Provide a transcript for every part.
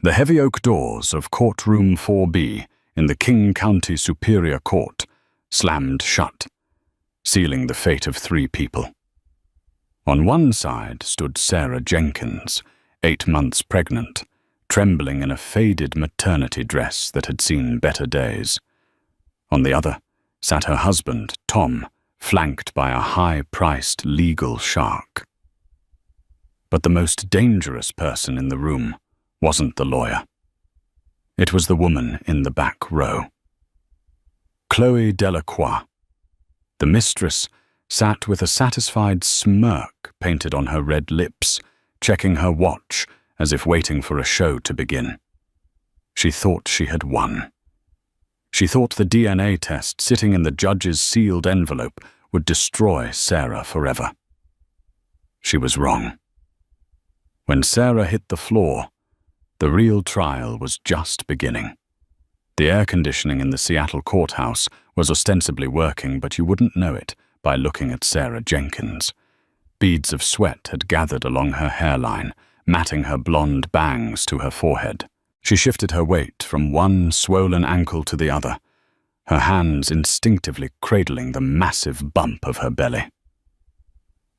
The heavy oak doors of Courtroom 4B in the King County Superior Court slammed shut, sealing the fate of 3 people. On one side stood Sarah Jenkins, 8 months pregnant, trembling in a faded maternity dress that had seen better days. On the other sat her husband, Tom, flanked by a high-priced legal shark. But the most dangerous person in the room wasn't the lawyer. It was the woman in the back row. Chloe Delacroix. The mistress sat with a satisfied smirk painted on her red lips, checking her watch as if waiting for a show to begin. She thought she had won. She thought the DNA test sitting in the judge's sealed envelope would destroy Sarah forever. She was wrong. When Sarah hit the floor, the real trial was just beginning. The air conditioning in the Seattle courthouse was ostensibly working, but you wouldn't know it by looking at Sarah Jenkins. Beads of sweat had gathered along her hairline, matting her blonde bangs to her forehead. She shifted her weight from one swollen ankle to the other, her hands instinctively cradling the massive bump of her belly.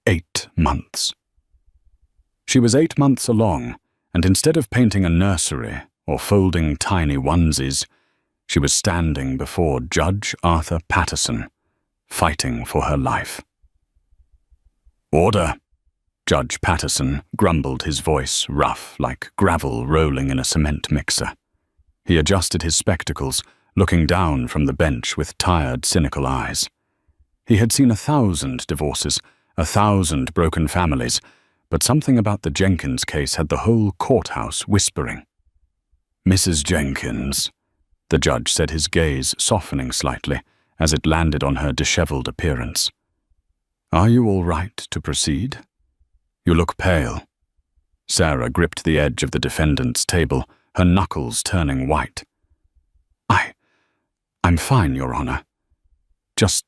8 months. She was 8 months along, and instead of painting a nursery or folding tiny onesies, she was standing before Judge Arthur Patterson, fighting for her life. "Order!" Judge Patterson grumbled, his voice rough like gravel rolling in a cement mixer. He adjusted his spectacles, looking down from the bench with tired, cynical eyes. He had seen 1,000 divorces, 1,000 broken families, but something about the Jenkins case had the whole courthouse whispering. "Mrs. Jenkins," the judge said, his gaze softening slightly as it landed on her disheveled appearance. "Are you all right to proceed? You look pale." Sarah gripped the edge of the defendant's table, her knuckles turning white. I'm fine, Your Honor. Just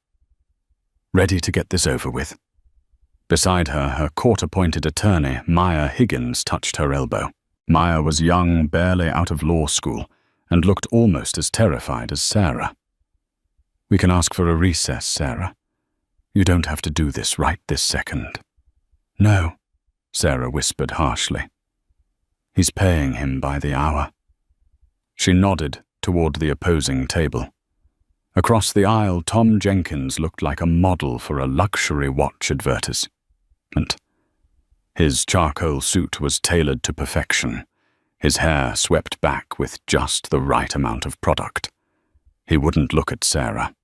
ready to get this over with." Beside her, her court-appointed attorney, Maya Higgins, touched her elbow. Maya was young, barely out of law school, and looked almost as terrified as Sarah. "We can ask for a recess, Sarah. You don't have to do this right this second." "No," Sarah whispered harshly. "He's paying him by the hour." She nodded toward the opposing table. Across the aisle, Tom Jenkins looked like a model for a luxury watch advertisement. His charcoal suit was tailored to perfection, his hair swept back with just the right amount of product. He wouldn't look at Sarah.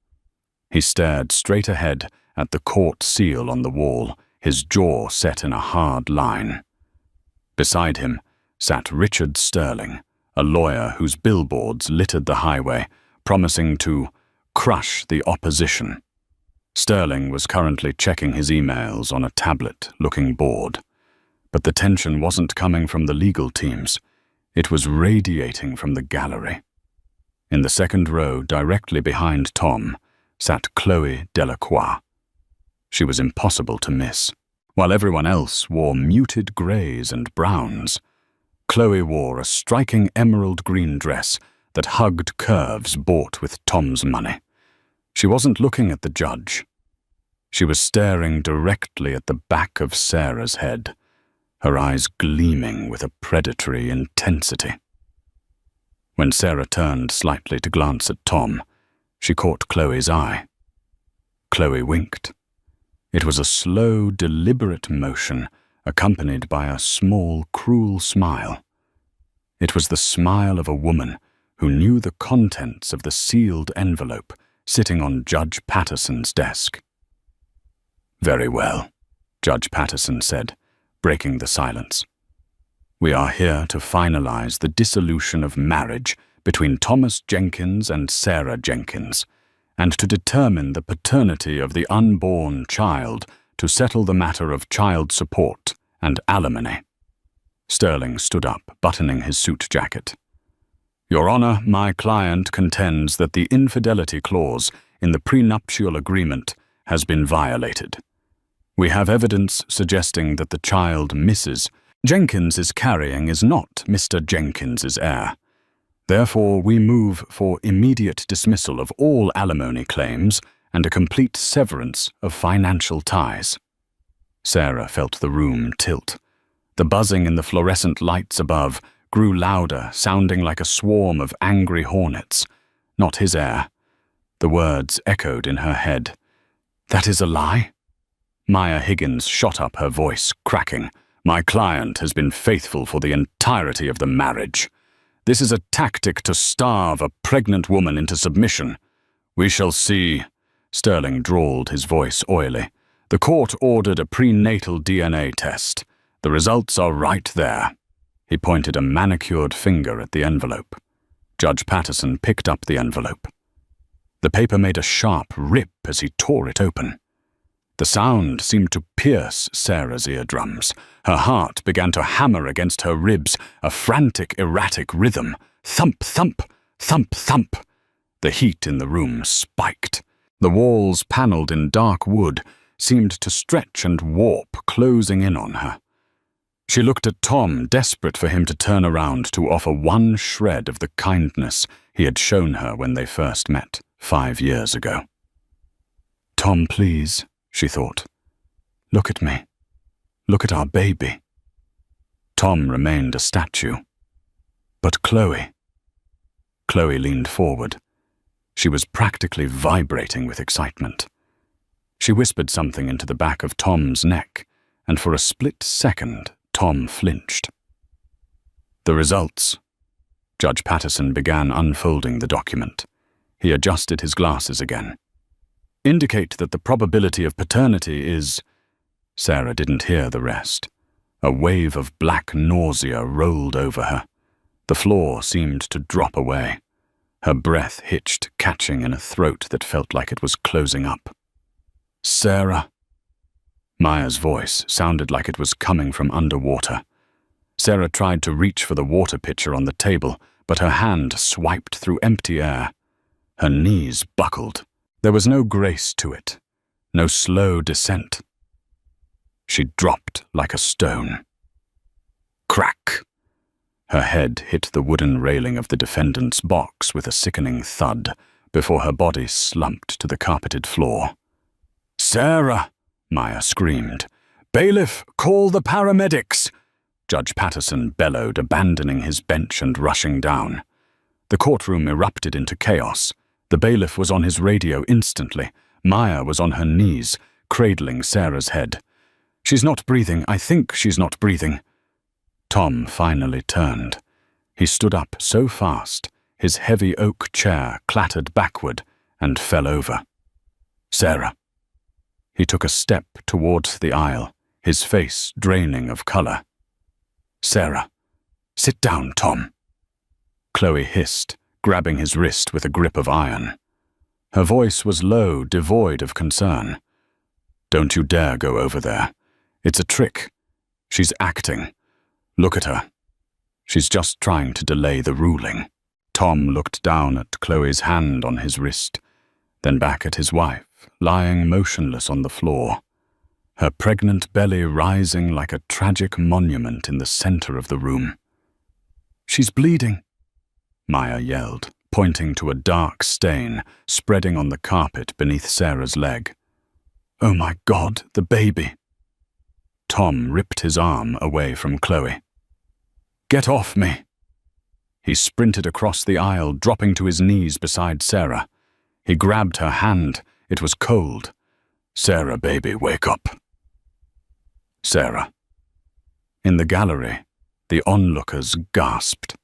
He stared straight ahead at the court seal on the wall, his jaw set in a hard line. Beside him sat Richard Sterling, a lawyer whose billboards littered the highway, promising to crush the opposition. Sterling was currently checking his emails on a tablet, looking bored. But the tension wasn't coming from the legal teams. It was radiating from the gallery. In the second row, directly behind Tom, sat Chloe Delacroix. She was impossible to miss. While everyone else wore muted grays and browns, Chloe wore a striking emerald green dress that hugged curves bought with Tom's money. She wasn't looking at the judge. She was staring directly at the back of Sarah's head, her eyes gleaming with a predatory intensity. When Sarah turned slightly to glance at Tom, she caught Chloe's eye. Chloe winked. It was a slow, deliberate motion, accompanied by a small, cruel smile. It was the smile of a woman who knew the contents of the sealed envelope sitting on Judge Patterson's desk. "Very well," Judge Patterson said, breaking the silence. "We are here to finalize the dissolution of marriage between Thomas Jenkins and Sarah Jenkins, and to determine the paternity of the unborn child to settle the matter of child support and alimony." Sterling stood up, buttoning his suit jacket. "Your Honor, my client contends that the infidelity clause in the prenuptial agreement has been violated. We have evidence suggesting that the child misses Jenkins's carrying is not Mr. Jenkins's heir. Therefore, we move for immediate dismissal of all alimony claims and a complete severance of financial ties." Sarah felt the room tilt. The buzzing in the fluorescent lights above grew louder, sounding like a swarm of angry hornets. Not his heir. The words echoed in her head. "That is a lie?" Maya Higgins shot up, her voice cracking. "My client has been faithful for the entirety of the marriage. This is a tactic to starve a pregnant woman into submission. We shall see." Sterling drawled, his voice oily. "The court ordered a prenatal DNA test. The results are right there." He pointed a manicured finger at the envelope. Judge Patterson picked up the envelope. The paper made a sharp rip as he tore it open. The sound seemed to pierce Sarah's eardrums. Her heart began to hammer against her ribs, a frantic, erratic rhythm. Thump, thump, thump, thump. The heat in the room spiked. The walls, panelled in dark wood, seemed to stretch and warp, closing in on her. She looked at Tom, desperate for him to turn around to offer one shred of the kindness he had shown her when they first met 5 years ago. "Tom, please," she thought. "Look at me. Look at our baby." Tom remained a statue. But Chloe. Chloe leaned forward. She was practically vibrating with excitement. She whispered something into the back of Tom's neck, and for a split second, Tom flinched. "The results." Judge Patterson began unfolding the document. He adjusted his glasses again. "Indicate that the probability of paternity is—" Sarah didn't hear the rest. A wave of black nausea rolled over her. The floor seemed to drop away. Her breath hitched, catching in a throat that felt like it was closing up. "Sarah." Maya's voice sounded like it was coming from underwater. Sarah tried to reach for the water pitcher on the table, but her hand swiped through empty air. Her knees buckled. There was no grace to it, no slow descent. She dropped like a stone. Crack! Her head hit the wooden railing of the defendant's box with a sickening thud before her body slumped to the carpeted floor. "Sarah!" Maya screamed. "Bailiff, call the paramedics!" Judge Patterson bellowed, abandoning his bench and rushing down. The courtroom erupted into chaos. The bailiff was on his radio instantly. Maya was on her knees, cradling Sarah's head. "She's not breathing. I think she's not breathing." Tom finally turned. He stood up so fast, his heavy oak chair clattered backward and fell over. "Sarah." He took a step towards the aisle, his face draining of color. "Sarah." "Sit down, Tom." Chloe hissed, grabbing his wrist with a grip of iron. Her voice was low, devoid of concern. "Don't you dare go over there. It's a trick. She's acting. Look at her. She's just trying to delay the ruling." Tom looked down at Chloe's hand on his wrist, then back at his wife, lying motionless on the floor, her pregnant belly rising like a tragic monument in the center of the room. "She's bleeding," Maya yelled, pointing to a dark stain spreading on the carpet beneath Sarah's leg. "Oh my God, the baby!" Tom ripped his arm away from Chloe. "Get off me!" He sprinted across the aisle, dropping to his knees beside Sarah. He grabbed her hand. It was cold. "Sarah, baby, wake up." Sarah. In the gallery, the onlookers gasped.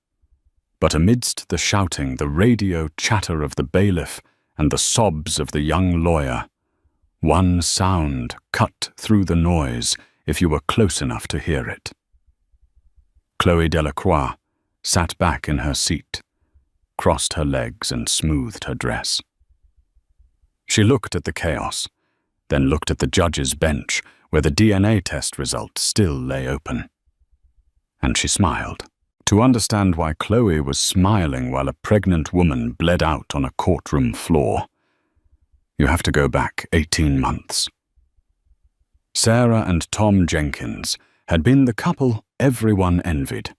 But amidst the shouting, the radio chatter of the bailiff, and the sobs of the young lawyer, one sound cut through the noise if you were close enough to hear it. Chloe Delacroix sat back in her seat, crossed her legs and smoothed her dress. She looked at the chaos, then looked at the judge's bench where the DNA test results still lay open. And she smiled. To understand why Chloe was smiling while a pregnant woman bled out on a courtroom floor, you have to go back 18 months. Sarah and Tom Jenkins had been the couple everyone envied.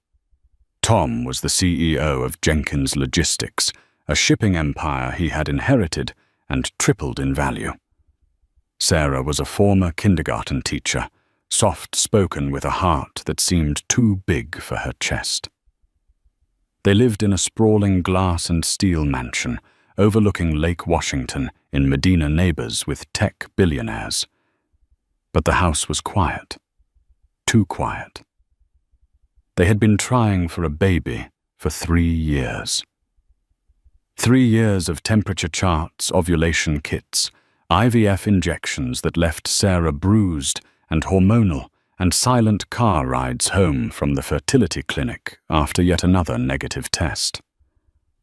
Tom was the CEO of Jenkins Logistics, a shipping empire he had inherited and tripled in value. Sarah was a former kindergarten teacher, soft-spoken with a heart that seemed too big for her chest. They lived in a sprawling glass and steel mansion overlooking Lake Washington in Medina neighbors with tech billionaires. But the house was quiet. Too quiet. They had been trying for a baby for 3 years. 3 years of temperature charts, ovulation kits, IVF injections that left Sarah bruised and hormonal, and silent car rides home from the fertility clinic after yet another negative test.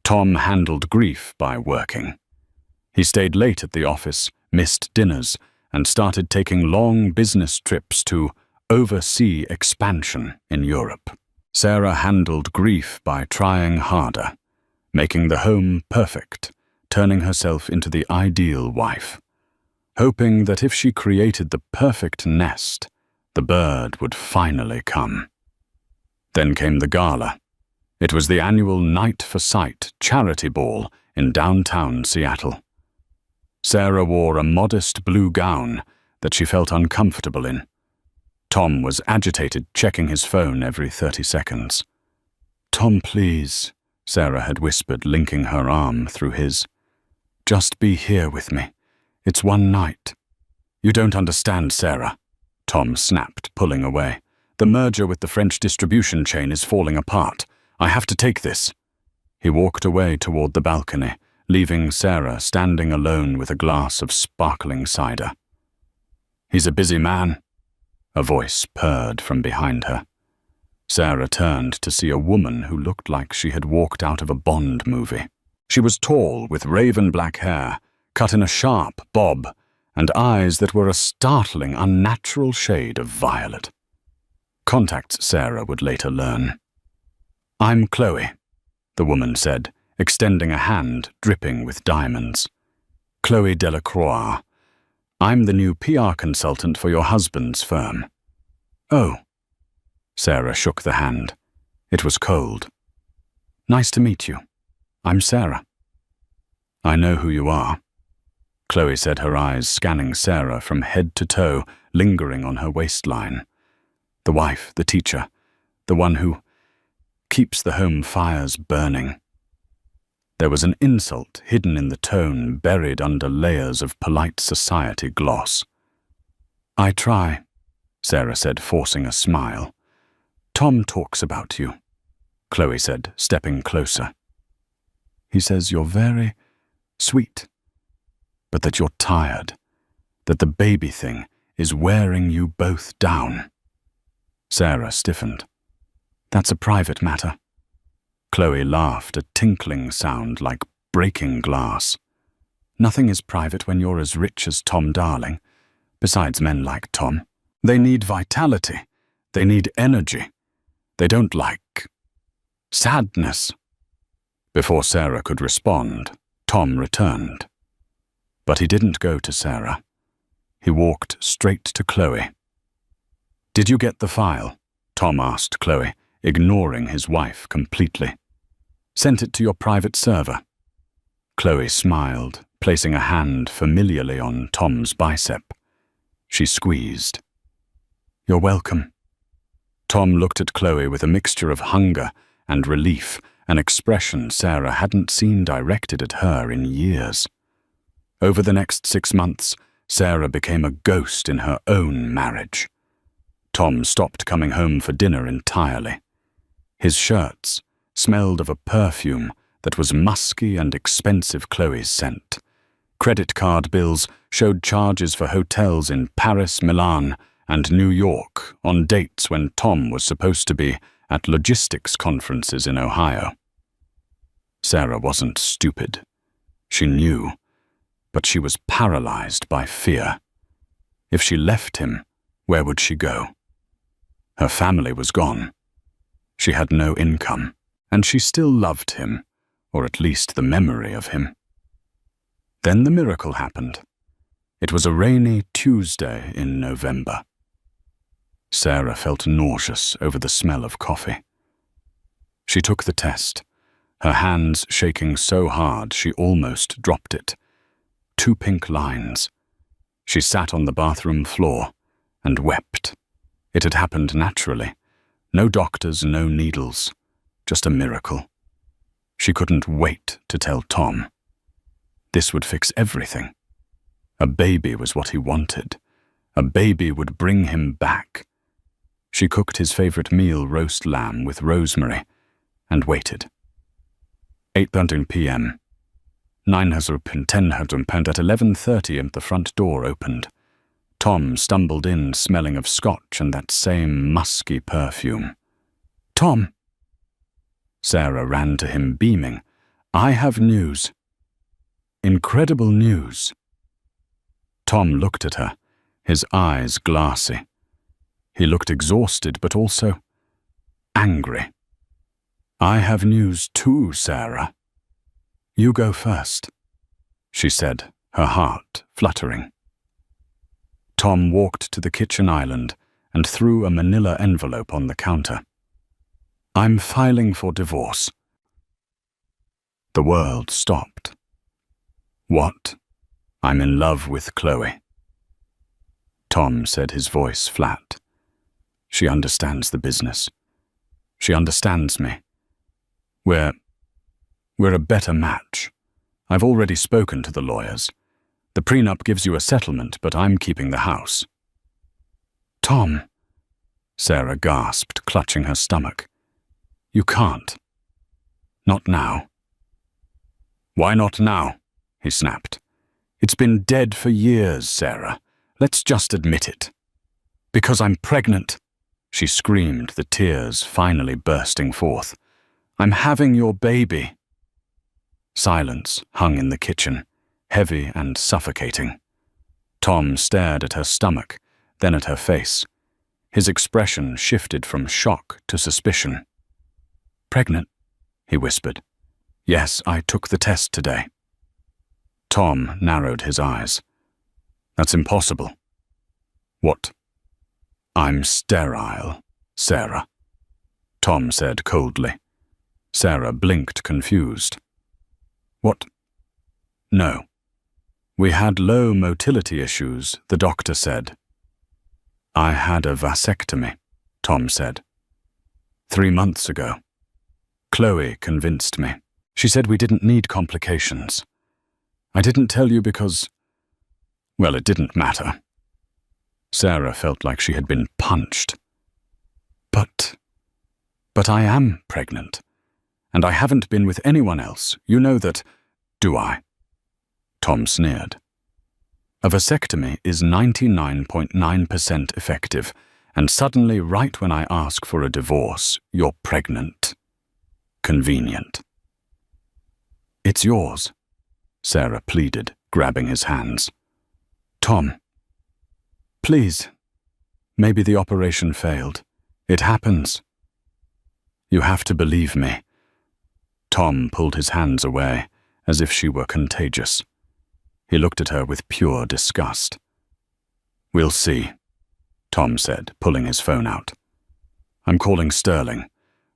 Tom handled grief by working. He stayed late at the office, missed dinners, and started taking long business trips to oversee expansion in Europe. Sarah handled grief by trying harder, making the home perfect, turning herself into the ideal wife, hoping that if she created the perfect nest, the bird would finally come. Then came the gala. It was the annual Night for Sight charity ball in downtown Seattle. Sarah wore a modest blue gown that she felt uncomfortable in. Tom was agitated, checking his phone every 30 seconds. "Tom, please," Sarah had whispered, linking her arm through his. "Just be here with me. It's one night." "You don't understand, Sarah," Tom snapped, pulling away. "The merger with the French distribution chain is falling apart. I have to take this." He walked away toward the balcony, leaving Sarah standing alone with a glass of sparkling cider. "He's a busy man," a voice purred from behind her. Sarah turned to see a woman who looked like she had walked out of a Bond movie. She was tall, with raven black hair, cut in a sharp bob, and eyes that were a startling, unnatural shade of violet. Contacts, Sarah would later learn. "I'm Chloe," the woman said, extending a hand dripping with diamonds. "Chloe Delacroix. I'm the new PR consultant for your husband's firm." "Oh." Sarah shook the hand. It was cold. "Nice to meet you. I'm Sarah." "I know who you are," Chloe said, her eyes scanning Sarah from head to toe, lingering on her waistline. "The wife, the teacher, the one who keeps the home fires burning." There was an insult hidden in the tone, buried under layers of polite society gloss. "I try," Sarah said, forcing a smile. "Tom talks about you," Chloe said, stepping closer. "He says you're very sweet, but that you're tired, that the baby thing is wearing you both down." Sarah stiffened. "That's a private matter." Chloe laughed, a tinkling sound like breaking glass. "Nothing is private when you're as rich as Tom Darling. Besides, men like Tom. They need vitality. They need energy. They don't like sadness." Before Sarah could respond, Tom returned. But he didn't go to Sarah. He walked straight to Chloe. "Did you get the file?" Tom asked Chloe, ignoring his wife completely. "Sent it to your private server." Chloe smiled, placing a hand familiarly on Tom's bicep. She squeezed. "You're welcome." Tom looked at Chloe with a mixture of hunger and relief, an expression Sarah hadn't seen directed at her in years. Over the next 6 months, Sarah became a ghost in her own marriage. Tom stopped coming home for dinner entirely. His shirts smelled of a perfume that was musky and expensive Chloe's scent. Credit card bills showed charges for hotels in Paris, Milan, and New York on dates when Tom was supposed to be at logistics conferences in Ohio. Sarah wasn't stupid. She knew, but she was paralyzed by fear. If she left him, where would she go? Her family was gone. She had no income, and she still loved him, or at least the memory of him. Then the miracle happened. It was a rainy Tuesday in November. Sarah felt nauseous over the smell of coffee. She took the test, her hands shaking so hard she almost dropped it. 2 pink lines. She sat on the bathroom floor and wept. It had happened naturally. No doctors, no needles. Just a miracle. She couldn't wait to tell Tom. This would fix everything. A baby was what he wanted. A baby would bring him back. She cooked his favorite meal, roast lamb with rosemary, and waited. 8:13 p.m. 900 and 1000 pound at 11:30 and the front door opened. Tom stumbled in, smelling of scotch and that same musky perfume. "Tom!" Sarah ran to him, beaming. "I have news. Incredible news." Tom looked at her, his eyes glassy. He looked exhausted, but also angry. "I have news too, Sarah." "You go first," she said, her heart fluttering. Tom walked to the kitchen island and threw a manila envelope on the counter. "I'm filing for divorce." The world stopped. "What?" "I'm in love with Chloe." Tom said, his voice flat. "She understands the business. She understands me. We're a better match. I've already spoken to the lawyers. The prenup gives you a settlement, but I'm keeping the house." "Tom," Sarah gasped, clutching her stomach. "You can't. Not now." "Why not now?" he snapped. "It's been dead for years, Sarah. Let's just admit it." "Because I'm pregnant," she screamed, the tears finally bursting forth. "I'm having your baby." Silence hung in the kitchen, heavy and suffocating. Tom stared at her stomach, then at her face. His expression shifted from shock to suspicion. "Pregnant?" he whispered. "Yes, I took the test today." Tom narrowed his eyes. "That's impossible." "What?" "I'm sterile, Sarah," Tom said coldly. Sarah blinked, confused. "What?" "No. We had low motility issues, the doctor said." "I had a vasectomy," Tom said. 3 months ago. Chloe convinced me. She said we didn't need complications. I didn't tell you because, well, it didn't matter." Sarah felt like she had been punched. But I am pregnant. And I haven't been with anyone else. You know that." "Do I?" Tom sneered. "A vasectomy is 99.9% effective, and suddenly, right when I ask for a divorce, you're pregnant. Convenient." "It's yours," Sarah pleaded, grabbing his hands. "Tom, please. Maybe the operation failed. It happens. You have to believe me." Tom pulled his hands away, as if she were contagious. He looked at her with pure disgust. "We'll see," Tom said, pulling his phone out. "I'm calling Sterling.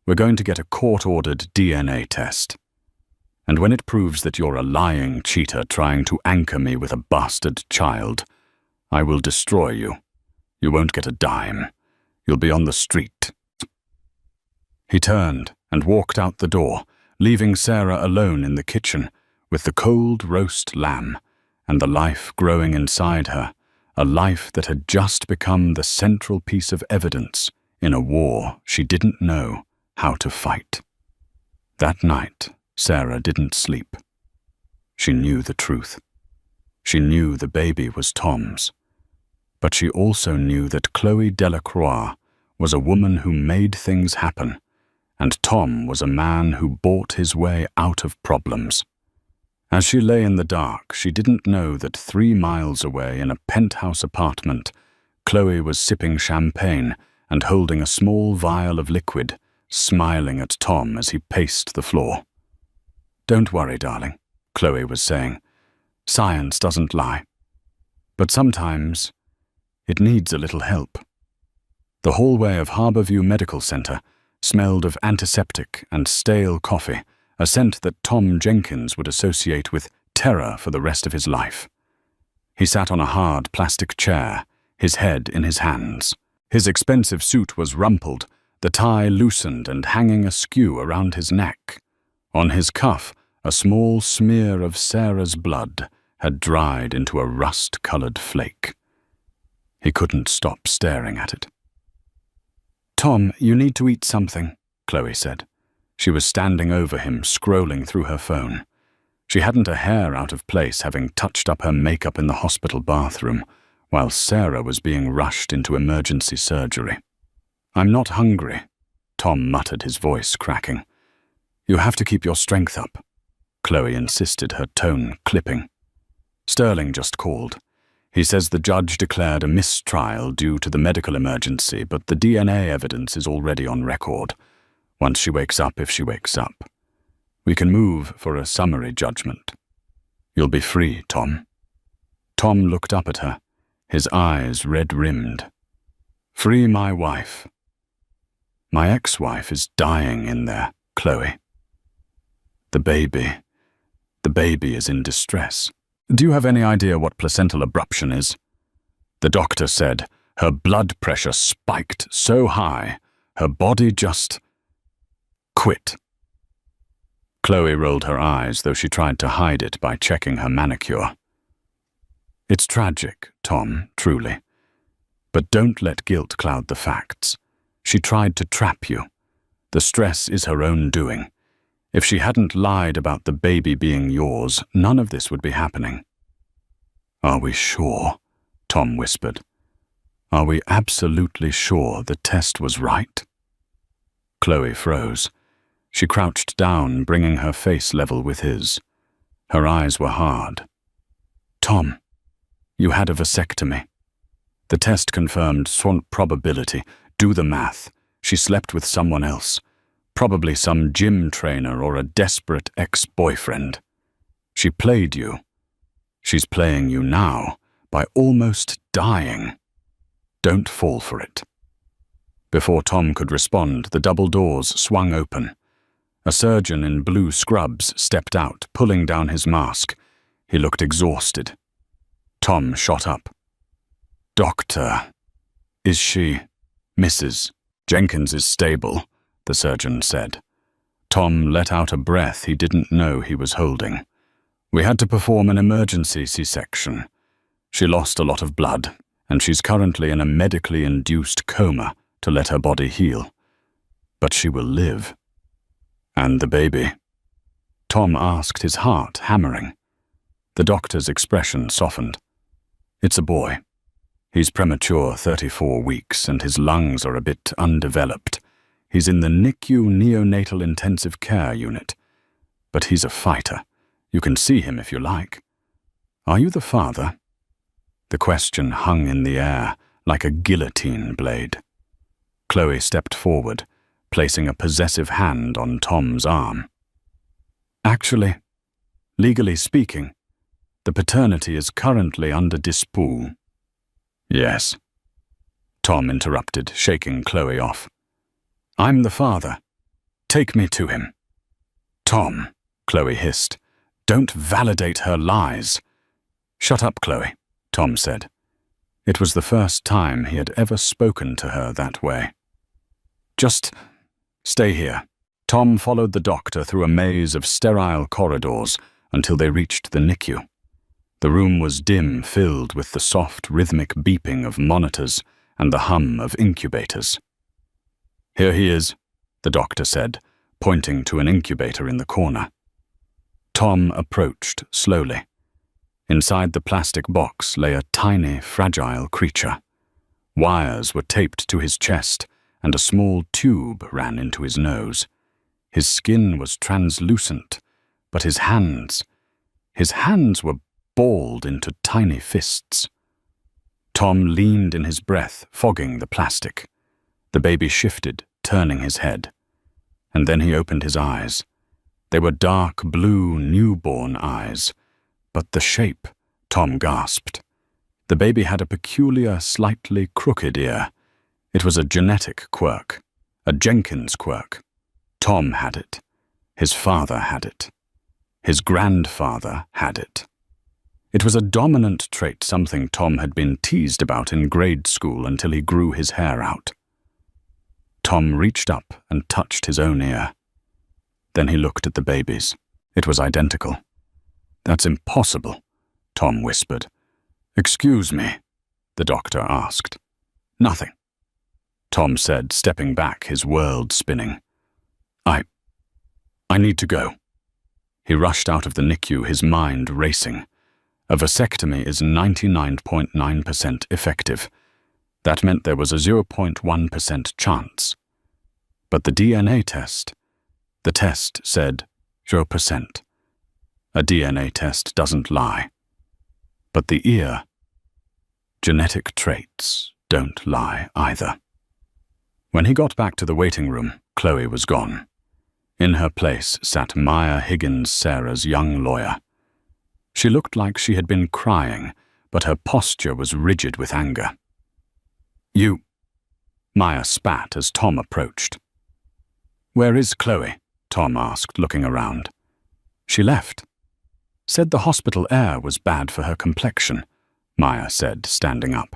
We're going to get a court-ordered DNA test. And when it proves that you're a lying cheater trying to anchor me with a bastard child, I will destroy you. You won't get a dime. You'll be on the street." He turned and walked out the door, leaving Sarah alone in the kitchen with the cold roast lamb and the life growing inside her, a life that had just become the central piece of evidence in a war she didn't know how to fight. That night, Sarah didn't sleep. She knew the truth. She knew the baby was Tom's. But she also knew that Chloe Delacroix was a woman who made things happen, and Tom was a man who bought his way out of problems. As she lay in the dark, she didn't know that 3 miles away in a penthouse apartment, Chloe was sipping champagne and holding a small vial of liquid, smiling at Tom as he paced the floor. "Don't worry, darling," Chloe was saying. "Science doesn't lie. But sometimes it needs a little help." The hallway of Harborview Medical Center smelled of antiseptic and stale coffee, a scent that Tom Jenkins would associate with terror for the rest of his life. He sat on a hard plastic chair, his head in his hands. His expensive suit was rumpled, the tie loosened and hanging askew around his neck. On his cuff, a small smear of Sarah's blood had dried into a rust-colored flake. He couldn't stop staring at it. "Tom, you need to eat something," Chloe said. She was standing over him, scrolling through her phone. She hadn't a hair out of place, having touched up her makeup in the hospital bathroom, while Sarah was being rushed into emergency surgery. "I'm not hungry," Tom muttered, his voice cracking. "You have to keep your strength up," Chloe insisted, her tone clipping. "Sterling just called. He says the judge declared a mistrial due to the medical emergency, but the DNA evidence is already on record. Once she wakes up, if she wakes up. We can move for a summary judgment. You'll be free, Tom." Tom looked up at her, his eyes red-rimmed. "Free my wife." "My ex-wife is dying in there, Chloe. The baby is in distress. Do you have any idea what placental abruption is?" The doctor said. Her blood pressure spiked so high, her body just quit. Chloe rolled her eyes, though she tried to hide it by checking her manicure. "It's tragic, Tom, truly. But don't let guilt cloud the facts. She tried to trap you. The stress is her own doing. If she hadn't lied about the baby being yours, none of this would be happening." "Are we sure?" Tom whispered. "Are we absolutely sure the test was right?" Chloe froze. She crouched down, bringing her face level with his. Her eyes were hard. "Tom, you had a vasectomy. The test confirmed swamp probability. Do the math. She slept with someone else. Probably some gym trainer or a desperate ex-boyfriend. She played you. She's playing you now, by almost dying. Don't fall for it." Before Tom could respond, the double doors swung open. A surgeon in blue scrubs stepped out, pulling down his mask. He looked exhausted. Tom shot up. "Doctor, is she Mrs. Jenkins is stable," the surgeon said. Tom let out a breath he didn't know he was holding. "We had to perform an emergency C-section. She lost a lot of blood, and she's currently in a medically induced coma to let her body heal. But she will live." "And the baby?" Tom asked, his heart hammering. The doctor's expression softened. "It's a boy. He's premature, 34 weeks, and his lungs are a bit undeveloped. He's in the NICU neonatal intensive care unit. But he's a fighter. You can see him if you like. Are you the father?" The question hung in the air like a guillotine blade. Chloe stepped forward, placing a possessive hand on Tom's arm. "Actually, legally speaking, the paternity is currently under dispute." "Yes," Tom interrupted, shaking Chloe off. "I'm the father. Take me to him." "Tom," Chloe hissed, "don't validate her lies." "Shut up, Chloe," Tom said. It was the first time he had ever spoken to her that way. "Just stay here." Tom followed the doctor through a maze of sterile corridors until they reached the NICU. The room was dim, filled with the soft, rhythmic beeping of monitors and the hum of incubators. "Here he is," the doctor said, pointing to an incubator in the corner. Tom approached slowly. Inside the plastic box lay a tiny, fragile creature. Wires were taped to his chest, and a small tube ran into his nose. His skin was translucent, but his hands were balled into tiny fists. Tom leaned in his breath, fogging the plastic. The baby shifted, turning his head. And then he opened his eyes. They were dark blue newborn eyes, but the shape, Tom gasped. The baby had a peculiar, slightly crooked ear. It was a genetic quirk, a Jenkins quirk. Tom had it. His father had it. His grandfather had it. It was a dominant trait, something Tom had been teased about in grade school until he grew his hair out. Tom reached up and touched his own ear. Then he looked at the baby's. It was identical. "That's impossible," Tom whispered. "Excuse me?" the doctor asked. "Nothing," Tom said, stepping back, his world spinning. I need to go." He rushed out of the NICU, his mind racing. A vasectomy is 99.9% effective. That meant there was a 0.1% chance. But the DNA test, the test said 0%. A DNA test doesn't lie. But the ear, genetic traits don't lie either. When he got back to the waiting room, Chloe was gone. In her place sat Maya Higgins, Sarah's young lawyer. She looked like she had been crying, but her posture was rigid with anger. "You," Maya spat as Tom approached. "Where is Chloe?" Tom asked, looking around. "She left. Said the hospital air was bad for her complexion," Maya said, standing up.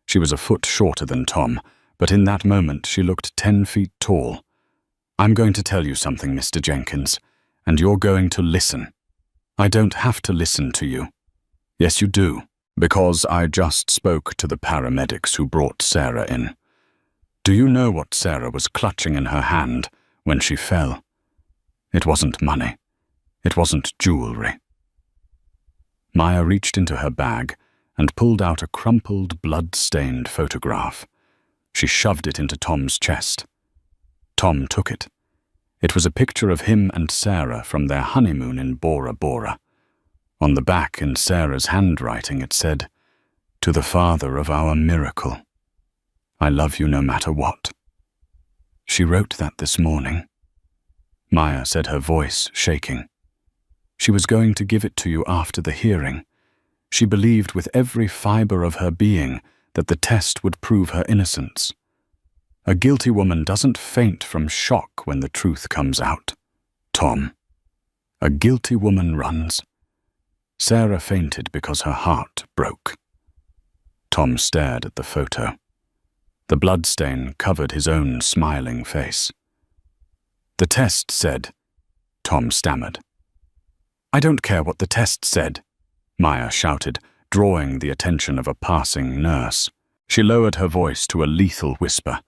She was a foot shorter than Tom, but in that moment she looked 10 feet tall. "I'm going to tell you something, Mr. Jenkins, and you're going to listen. I don't have to listen to you." "Yes, you do, because I just spoke to the paramedics who brought Sarah in. Do you know what Sarah was clutching in her hand when she fell? It wasn't money. It wasn't jewelry." Maya reached into her bag and pulled out a crumpled, blood-stained photograph. She shoved it into Tom's chest. Tom took it. It was a picture of him and Sarah from their honeymoon in Bora Bora. On the back, in Sarah's handwriting, it said, "To the father of our miracle. I love you no matter what." She wrote that this morning. Maya said, her voice shaking. She was going to give it to you after the hearing. She believed with every fiber of her being that the test would prove her innocence. A guilty woman doesn't faint from shock when the truth comes out. Tom. A guilty woman runs. Sarah fainted because her heart broke. Tom stared at the photo. The bloodstain covered his own smiling face. "The test said," Tom stammered. "I don't care what the test said," Maya shouted, drawing the attention of a passing nurse. She lowered her voice to a lethal whisper.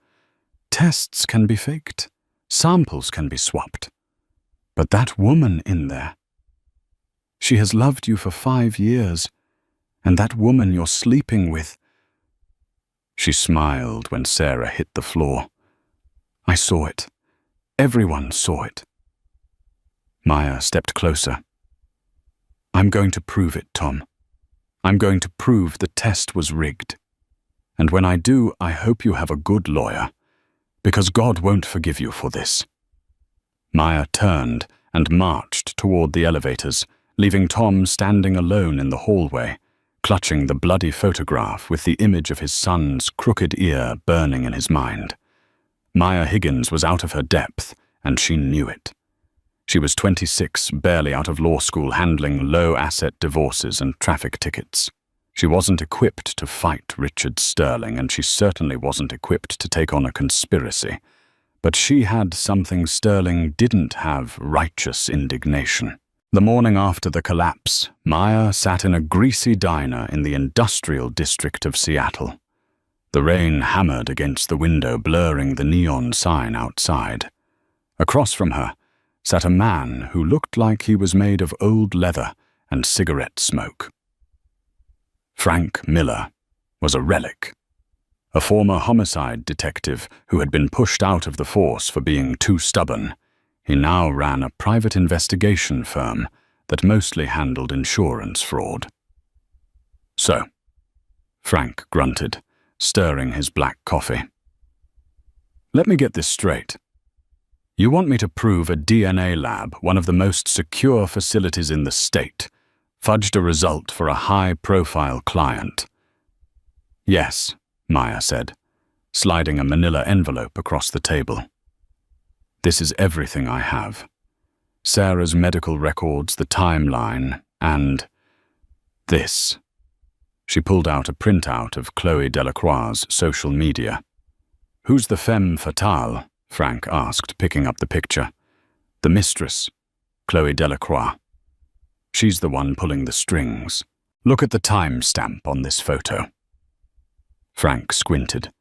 "Tests can be faked. Samples can be swapped. But that woman in there, she has loved you for 5 years, and that woman you're sleeping with—" She smiled when Sarah hit the floor. "I saw it. Everyone saw it." Maya stepped closer. "I'm going to prove it, Tom. I'm going to prove the test was rigged. And when I do, I hope you have a good lawyer, because God won't forgive you for this." Maya turned and marched toward the elevators, leaving Tom standing alone in the hallway, clutching the bloody photograph with the image of his son's crooked ear burning in his mind. Maya Higgins was out of her depth, and she knew it. She was 26, barely out of law school, handling low-asset divorces and traffic tickets. She wasn't equipped to fight Richard Sterling, and she certainly wasn't equipped to take on a conspiracy. But she had something Sterling didn't have: righteous indignation. The morning after the collapse, Maya sat in a greasy diner in the industrial district of Seattle. The rain hammered against the window, blurring the neon sign outside. Across from her sat a man who looked like he was made of old leather and cigarette smoke. Frank Miller was a relic. A former homicide detective who had been pushed out of the force for being too stubborn, he now ran a private investigation firm that mostly handled insurance fraud. "So," Frank grunted, stirring his black coffee. "Let me get this straight. You want me to prove a DNA lab, one of the most secure facilities in the state, fudged a result for a high-profile client?" "Yes," Maya said. sliding a manila envelope across the table. "This is everything I have. Sarah's medical records, the timeline, and this." She pulled out a printout of Chloe Delacroix's social media. "Who's the femme fatale?" Frank asked, picking up the picture. "The mistress, Chloe Delacroix. She's the one pulling the strings. Look at the timestamp on this photo." Frank squinted.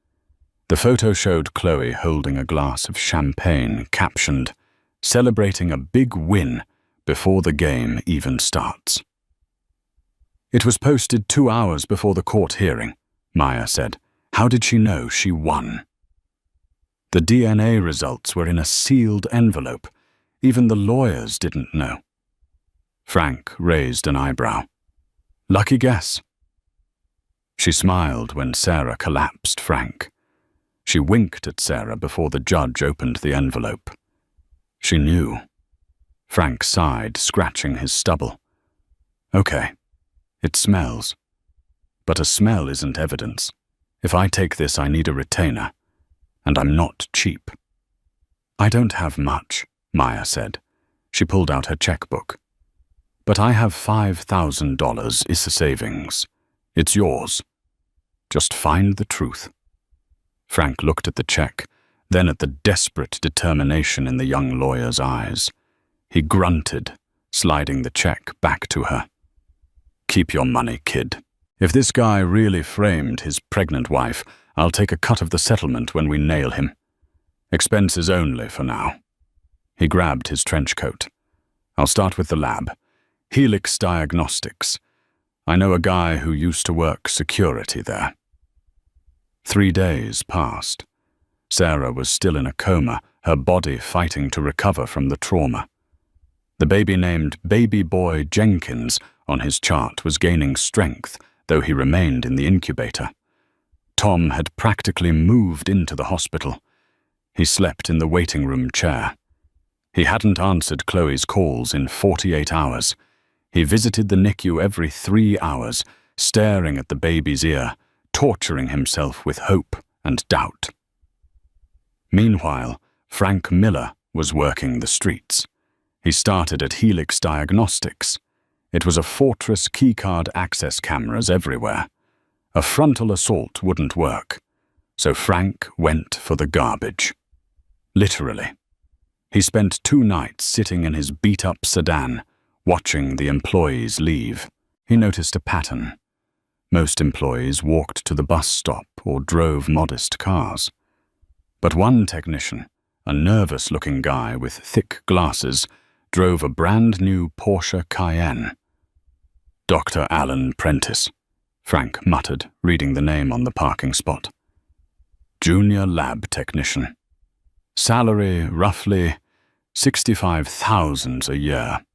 The photo showed Chloe holding a glass of champagne, captioned, "Celebrating a big win before the game even starts." "It was posted 2 hours before the court hearing," Maya said. "How did she know she won?" "The DNA results were in a sealed envelope. Even the lawyers didn't know." Frank raised an eyebrow. "Lucky guess." She smiled when Sarah collapsed Frank. She winked at Sarah before the judge opened the envelope. She knew. Frank sighed, scratching his stubble. "Okay, it smells. But a smell isn't evidence. If I take this, I need a retainer. And I'm not cheap." "I don't have much," Maya said. She pulled out her checkbook. "But I have $5,000 is a savings. It's yours. Just find the truth." Frank looked at the check, then at the desperate determination in the young lawyer's eyes. He grunted, sliding the check back to her. "Keep your money, kid. If this guy really framed his pregnant wife, I'll take a cut of the settlement when we nail him. Expenses only for now." He grabbed his trench coat. "I'll start with the lab. Helix Diagnostics. I know a guy who used to work security there." 3 days passed. Sarah was still in a coma, her body fighting to recover from the trauma. The baby named Baby Boy Jenkins on his chart was gaining strength, though he remained in the incubator. Tom had practically moved into the hospital. He slept in the waiting room chair. He hadn't answered Chloe's calls in 48 hours. He visited the NICU every 3 hours, staring at the baby's ear, torturing himself with hope and doubt. Meanwhile, Frank Miller was working the streets. He started at Helix Diagnostics. It was a fortress, keycard access cameras everywhere. A frontal assault wouldn't work, so Frank went for the garbage. Literally. He spent 2 nights sitting in his beat-up sedan, watching the employees leave. He noticed a pattern. Most employees walked to the bus stop or drove modest cars. But one technician, a nervous-looking guy with thick glasses, drove a brand-new Porsche Cayenne. "Dr. Alan Prentice," Frank muttered, reading the name on the parking spot. "Junior lab technician. Salary roughly $65,000 a year."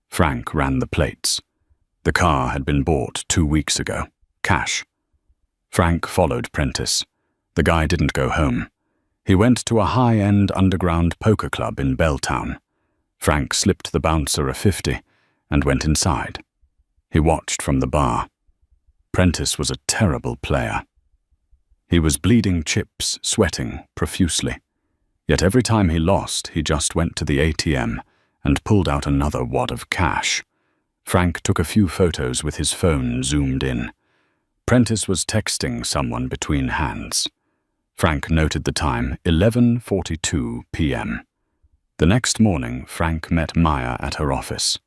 Frank ran the plates. The car had been bought 2 weeks ago. Cash. Frank followed Prentice. The guy didn't go home. He went to a high-end underground poker club in Belltown. Frank slipped the bouncer a 50 and went inside. He watched from the bar. Prentice was a terrible player. He was bleeding chips, sweating profusely. Yet every time he lost, he just went to the ATM and pulled out another wad of cash. Frank took a few photos with his phone zoomed in. Prentice was texting someone between hands. Frank noted the time, 11:42 p.m. The next morning, Frank met Maya at her office.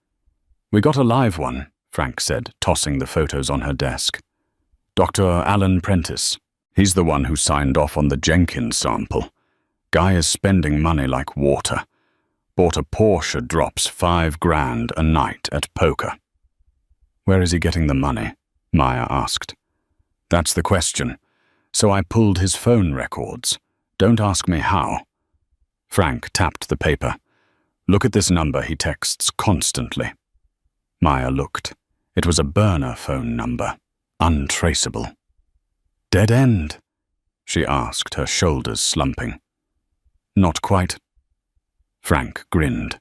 "We got a live one," Frank said, tossing the photos on her desk. "Dr. Alan Prentice. He's the one who signed off on the Jenkins sample. Guy is spending money like water. Bought a Porsche, drops $5,000 a night at poker." "Where is he getting the money?" Maya asked. "That's the question. So I pulled his phone records. Don't ask me how." Frank tapped the paper. "Look at this number he texts constantly." Maya looked. It was a burner phone number. Untraceable. "Dead end?" she asked, her shoulders slumping. "Not quite." Frank grinned.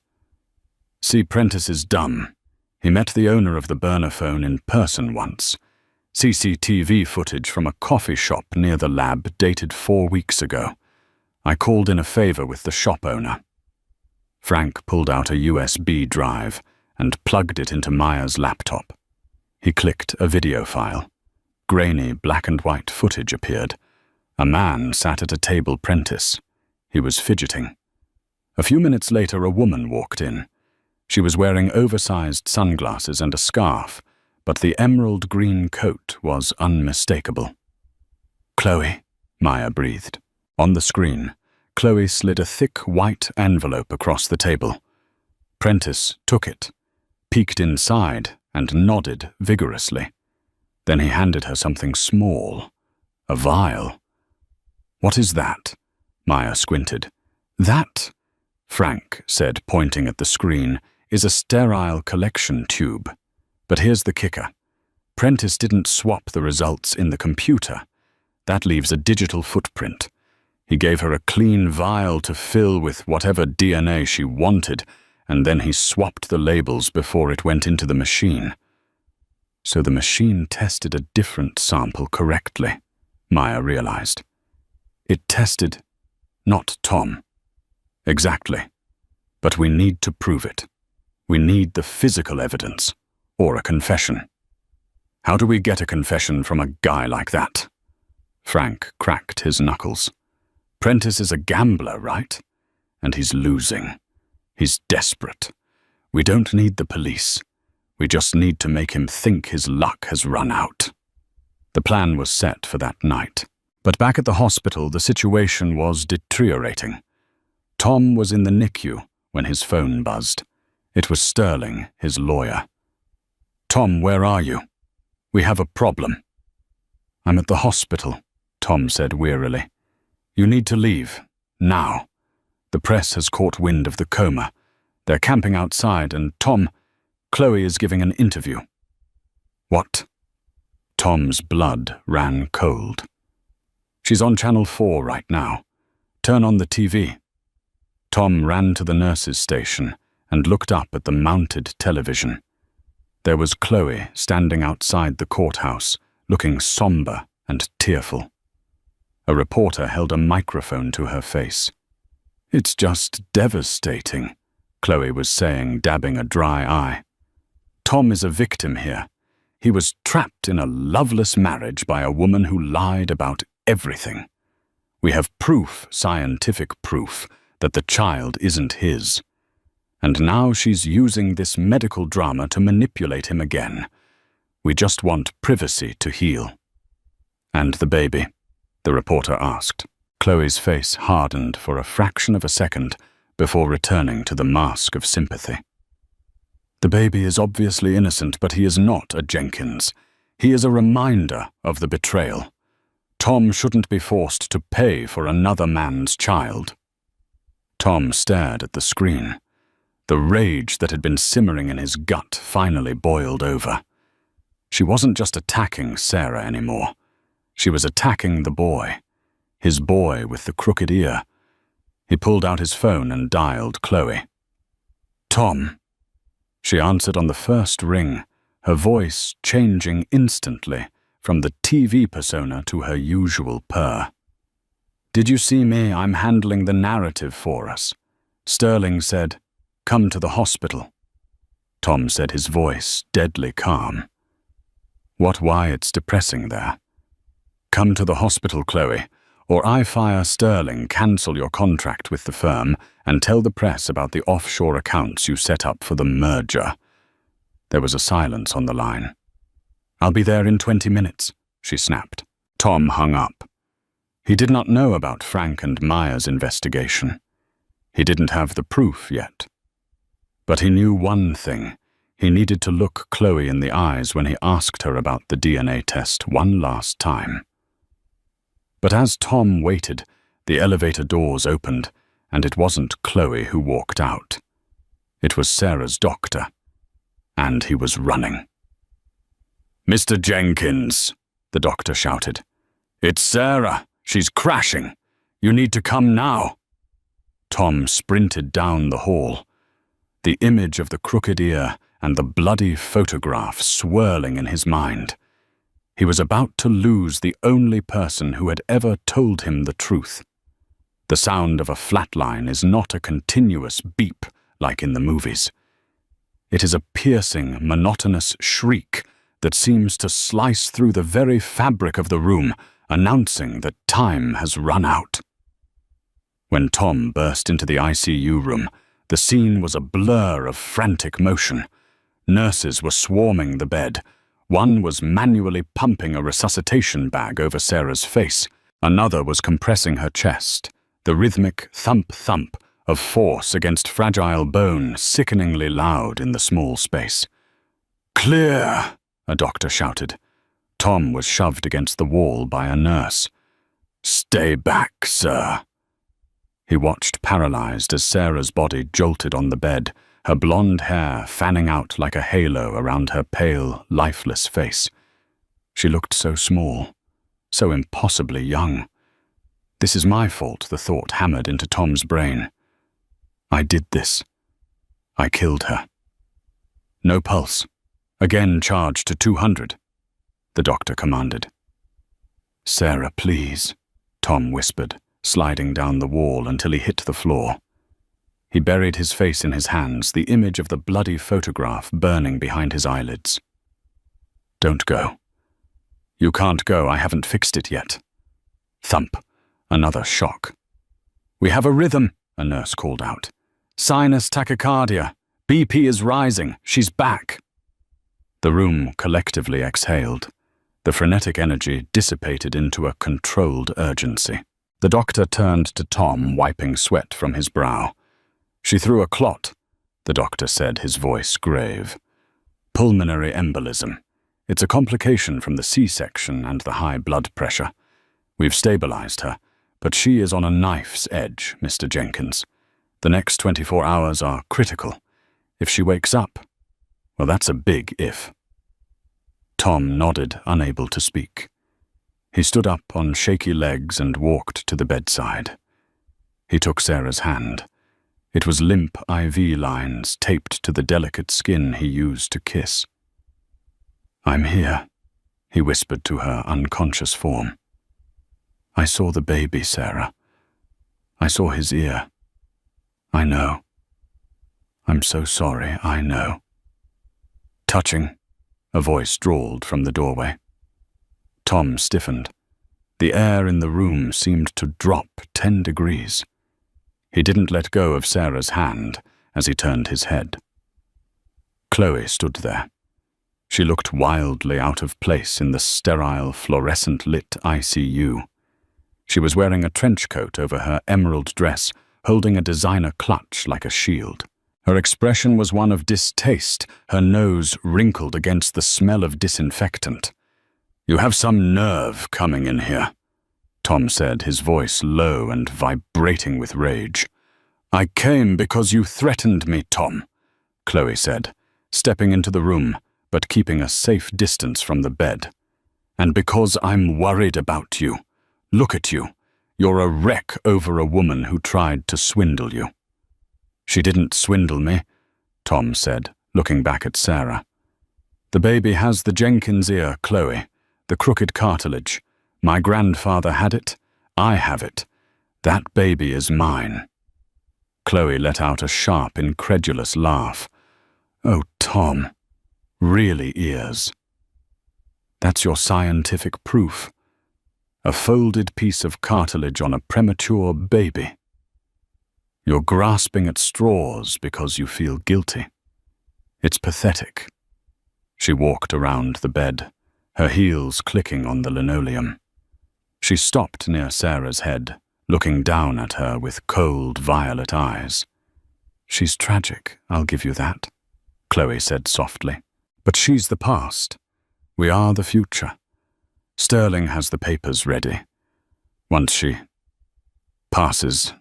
"See, Prentice is dumb. He met the owner of the burner phone in person once. CCTV footage from a coffee shop near the lab dated 4 weeks ago. I called in a favor with the shop owner. Frank pulled out a USB drive and plugged it into Maya's laptop. He clicked a video file. Grainy black and white footage appeared. A man sat at a table Prentice. He was fidgeting. A few minutes later, a woman walked in. She was wearing oversized sunglasses and a scarf, but the emerald green coat was unmistakable. "Chloe," Maya breathed. On the screen, Chloe slid a thick white envelope across the table. Prentice took it, peeked inside, and nodded vigorously. Then he handed her something small, a vial. "What is that?" Maya squinted. "That," Frank said, pointing at the screen, "is a sterile collection tube. But here's the kicker. Prentice didn't swap the results in the computer. That leaves a digital footprint. He gave her a clean vial to fill with whatever DNA she wanted, and then he swapped the labels before it went into the machine." So the machine tested a different sample correctly, Maya realized. It tested not Tom. Exactly. But we need to prove it. We need the physical evidence, or a confession. How do we get a confession from a guy like that? Frank cracked his knuckles. Prentice is a gambler, right? And he's losing. He's desperate. We don't need the police. We just need to make him think his luck has run out. The plan was set for that night. But back at the hospital, the situation was deteriorating. Tom was in the NICU when his phone buzzed. It was Sterling, his lawyer. "Tom, where are you? We have a problem." "I'm at the hospital," Tom said wearily. "You need to leave, now. The press has caught wind of the coma. They're camping outside, and Chloe is giving an interview." "What?" Tom's blood ran cold. "She's on Channel 4 right now. Turn on the TV." Tom ran to the nurse's station and looked up at the mounted television. There was Chloe standing outside the courthouse, looking somber and tearful. A reporter held a microphone to her face. "It's just devastating," Chloe was saying, dabbing a dry eye. "Tom is a victim here. He was trapped in a loveless marriage by a woman who lied about everything. We have proof, scientific proof, that the child isn't his. And now she's using this medical drama to manipulate him again. We just want privacy to heal." "And the baby?" the reporter asked. Chloe's face hardened for a fraction of a second before returning to the mask of sympathy. "The baby is obviously innocent, but he is not a Jenkins. He is a reminder of the betrayal. Tom shouldn't be forced to pay for another man's child." Tom stared at the screen. The rage that had been simmering in his gut finally boiled over. She wasn't just attacking Sarah anymore. She was attacking the boy. His boy with the crooked ear. He pulled out his phone and dialed Chloe. "Tom." She answered on the first ring, her voice changing instantly from the TV persona to her usual purr. "Did you see me? I'm handling the narrative for us. Sterling said, 'Come to the hospital.'" Tom said, his voice deadly calm. Why it's depressing there. "Come to the hospital, Chloe, or I fire Sterling, cancel your contract with the firm, and tell the press about the offshore accounts you set up for the merger." There was a silence on the line. "I'll be there in 20 minutes, she snapped. Tom hung up. He did not know about Frank and Maya's investigation. He didn't have the proof yet. But he knew one thing. He needed to look Chloe in the eyes when he asked her about the DNA test one last time. But as Tom waited, the elevator doors opened, and it wasn't Chloe who walked out. It was Sarah's doctor, and he was running. "Mr. Jenkins," the doctor shouted. "It's Sarah. She's crashing. You need to come now." Tom sprinted down the hall, the image of the crooked ear and the bloody photograph swirling in his mind. He was about to lose the only person who had ever told him the truth. The sound of a flatline is not a continuous beep like in the movies. It is a piercing, monotonous shriek that seems to slice through the very fabric of the room, announcing that time has run out. When Tom burst into the ICU room, the scene was a blur of frantic motion. Nurses were swarming the bed. One was manually pumping a resuscitation bag over Sarah's face. Another was compressing her chest, the rhythmic thump-thump of force against fragile bone sickeningly loud in the small space. "Clear!" a doctor shouted. Tom was shoved against the wall by a nurse. "Stay back, sir." He watched paralyzed as Sarah's body jolted on the bed, her blonde hair fanning out like a halo around her pale, lifeless face. She looked so small, so impossibly young. This is my fault, the thought hammered into Tom's brain. I did this. I killed her. No pulse. Again charged to 200. The doctor commanded. "Sarah, please," Tom whispered, sliding down the wall until he hit the floor. He buried his face in his hands, the image of the bloody photograph burning behind his eyelids. "Don't go. You can't go, I haven't fixed it yet." Thump. Another shock. "We have a rhythm," a nurse called out. "Sinus tachycardia. BP is rising. She's back." The room collectively exhaled. The frenetic energy dissipated into a controlled urgency. The doctor turned to Tom, wiping sweat from his brow. "She threw a clot," the doctor said, his voice grave. "Pulmonary embolism. It's a complication from the C-section and the high blood pressure. We've stabilized her, but she is on a knife's edge, Mr. Jenkins. The next 24 hours are critical. If she wakes up, well, that's a big if." Tom nodded, unable to speak. He stood up on shaky legs and walked to the bedside. He took Sarah's hand. It was limp IV lines taped to the delicate skin he used to kiss. "I'm here," he whispered to her unconscious form. "I saw the baby, Sarah. I saw his ear. I know. I'm so sorry, I know." "Touching," a voice drawled from the doorway. Tom stiffened. The air in the room seemed to drop 10 degrees. He didn't let go of Sarah's hand as he turned his head. Chloe stood there. She looked wildly out of place in the sterile, fluorescent-lit ICU. She was wearing a trench coat over her emerald dress, holding a designer clutch like a shield. Her expression was one of distaste, her nose wrinkled against the smell of disinfectant. "You have some nerve coming in here," Tom said, his voice low and vibrating with rage. "I came because you threatened me, Tom," Chloe said, stepping into the room, but keeping a safe distance from the bed. "And because I'm worried about you. Look at you. You're a wreck over a woman who tried to swindle you." "She didn't swindle me," Tom said, looking back at Sarah. "The baby has the Jenkins ear, Chloe, the crooked cartilage. My grandfather had it. I have it. That baby is mine." Chloe let out a sharp, incredulous laugh. "Oh, Tom. Really ears." "That's your scientific proof. A folded piece of cartilage on a premature baby. You're grasping at straws because you feel guilty. It's pathetic." She walked around the bed, her heels clicking on the linoleum. She stopped near Sarah's head, looking down at her with cold, violet eyes. "She's tragic, I'll give you that," Chloe said softly. "But she's the past. We are the future. Sterling has the papers ready. Once she passes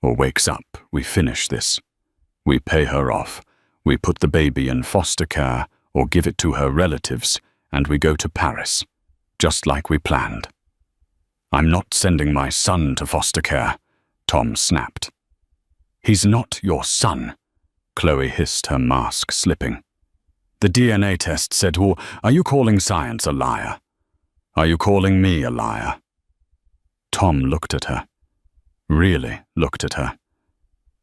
or wakes up, we finish this. We pay her off. We put the baby in foster care or give it to her relatives, and we go to Paris, just like we planned." "I'm not sending my son to foster care," Tom snapped. "He's not your son," Chloe hissed, her mask slipping. "The DNA test said, are you calling science a liar?" Are you calling me a liar? Tom looked at her. Really looked at her.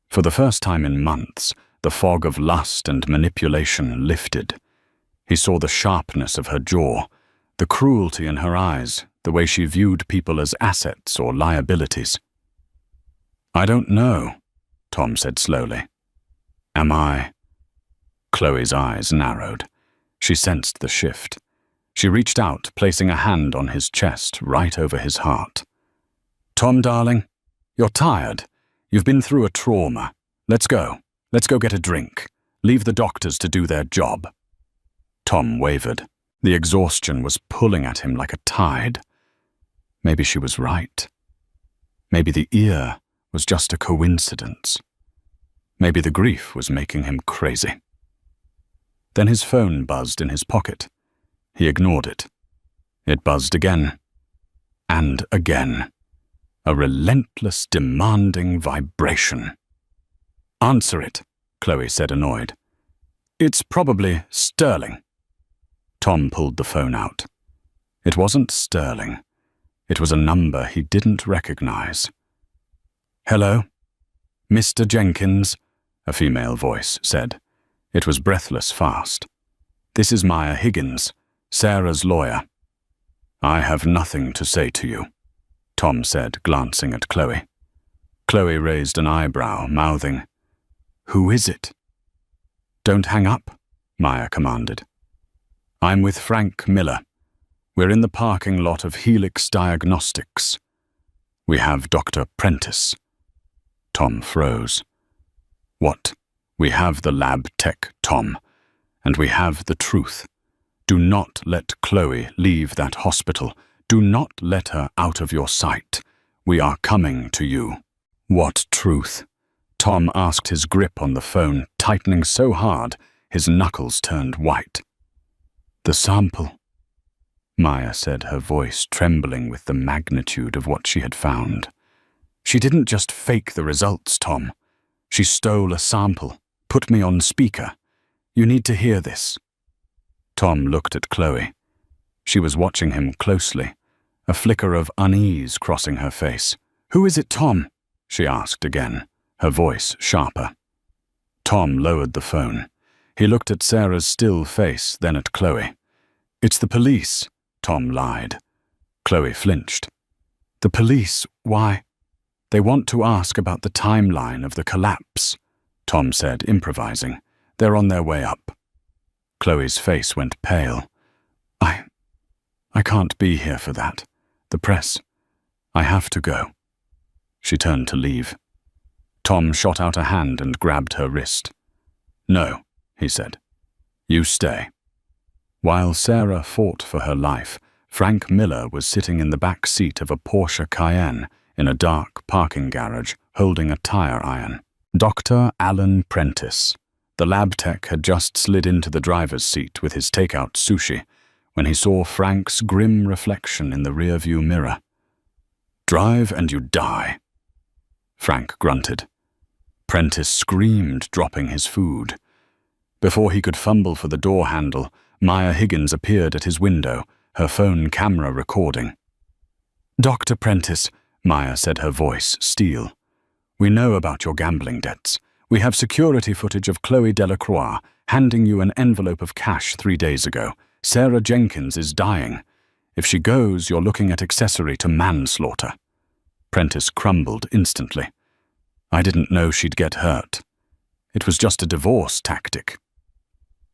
For the first time in months, the fog of lust and manipulation lifted. He saw the sharpness of her jaw, the cruelty in her eyes, the way she viewed people as assets or liabilities. I don't know, Tom said slowly. Am I? Chloe's eyes narrowed. She sensed the shift. She reached out, placing a hand on his chest, right over his heart. Tom, darling, you're tired. You've been through a trauma. Let's go. Let's go get a drink. Leave the doctors to do their job. Tom wavered. The exhaustion was pulling at him like a tide. Maybe she was right. Maybe the ear was just a coincidence. Maybe the grief was making him crazy. Then his phone buzzed in his pocket. He ignored it. It buzzed again. And again. A relentless, demanding vibration. Answer it, Chloe said, annoyed. It's probably Sterling. Tom pulled the phone out. It wasn't Sterling. It was a number he didn't recognize. Hello? Mr. Jenkins, a female voice said. It was breathless fast. This is Maya Higgins, Sarah's lawyer. I have nothing to say to you, Tom said, glancing at Chloe. Chloe raised an eyebrow, mouthing, Who is it? Don't hang up, Maya commanded. I'm with Frank Miller. We're in the parking lot of Helix Diagnostics. We have Dr. Prentice. Tom froze. What? We have the lab tech, Tom, and we have the truth. Do not let Chloe leave that hospital. Do not let her out of your sight. We are coming to you. What truth? Tom asked, his grip on the phone tightening so hard his knuckles turned white. The sample, Maya said, her voice trembling with the magnitude of what she had found. She didn't just fake the results, Tom. She stole a sample, put me on speaker. You need to hear this. Tom looked at Chloe. She was watching him closely, a flicker of unease crossing her face. Who is it, Tom? She asked again, her voice sharper. Tom lowered the phone. He looked at Sarah's still face, then at Chloe. It's the police, Tom lied. Chloe flinched. The police? Why? They want to ask about the timeline of the collapse, Tom said, improvising. They're on their way up. Chloe's face went pale. I can't be here for that. The press. I have to go. She turned to leave. Tom shot out a hand and grabbed her wrist. No, he said. You stay. While Sarah fought for her life, Frank Miller was sitting in the back seat of a Porsche Cayenne in a dark parking garage holding a tire iron. Dr. Alan Prentice, the lab tech, had just slid into the driver's seat with his takeout sushi when he saw Frank's grim reflection in the rearview mirror. Drive and you die, Frank grunted. Prentice screamed, dropping his food. Before he could fumble for the door handle, Maya Higgins appeared at his window, her phone camera recording. Dr. Prentice, Maya said, her voice steel. We know about your gambling debts. We have security footage of Chloe Delacroix handing you an envelope of cash 3 days ago. Sarah Jenkins is dying. If she goes, you're looking at accessory to manslaughter. Prentice crumbled instantly. I didn't know she'd get hurt. It was just a divorce tactic.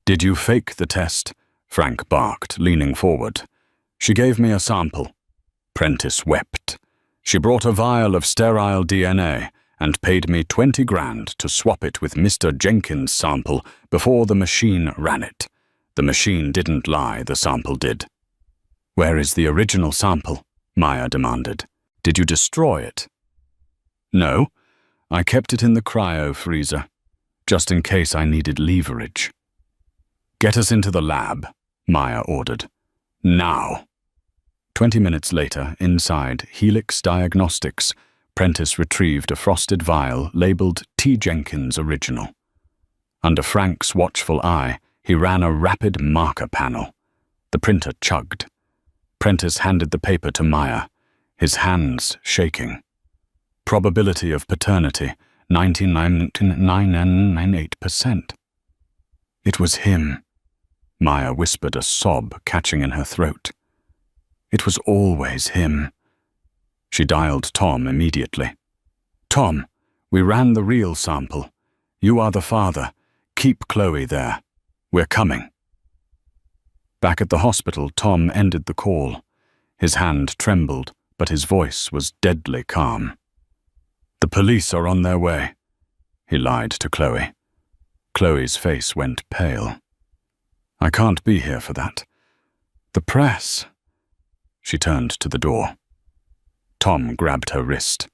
Did you fake the test? Frank barked, leaning forward. She gave me a sample. Prentice wept. She brought a vial of sterile DNA and paid me 20 grand to swap it with Mr. Jenkins' sample before the machine ran it. The machine didn't lie, the sample did. Where is the original sample? Maya demanded. Did you destroy it? No, I kept it in the cryo freezer, just in case I needed leverage. Get us into the lab, Maya ordered. Now. 20 minutes later, inside Helix Diagnostics, Prentice retrieved a frosted vial labeled T. Jenkins Original. Under Frank's watchful eye, he ran a rapid marker panel. The printer chugged. Prentice handed the paper to Maya, his hands shaking. Probability of paternity, 99.98%. It was him. Maya whispered, a sob catching in her throat. It was always him. She dialed Tom immediately. Tom, we ran the real sample. You are the father. Keep Chloe there. We're coming. Back at the hospital, Tom ended the call. His hand trembled, but his voice was deadly calm. The police are on their way, he lied to Chloe. Chloe's face went pale. I can't be here for that. The press. She turned to the door. Tom grabbed her wrist.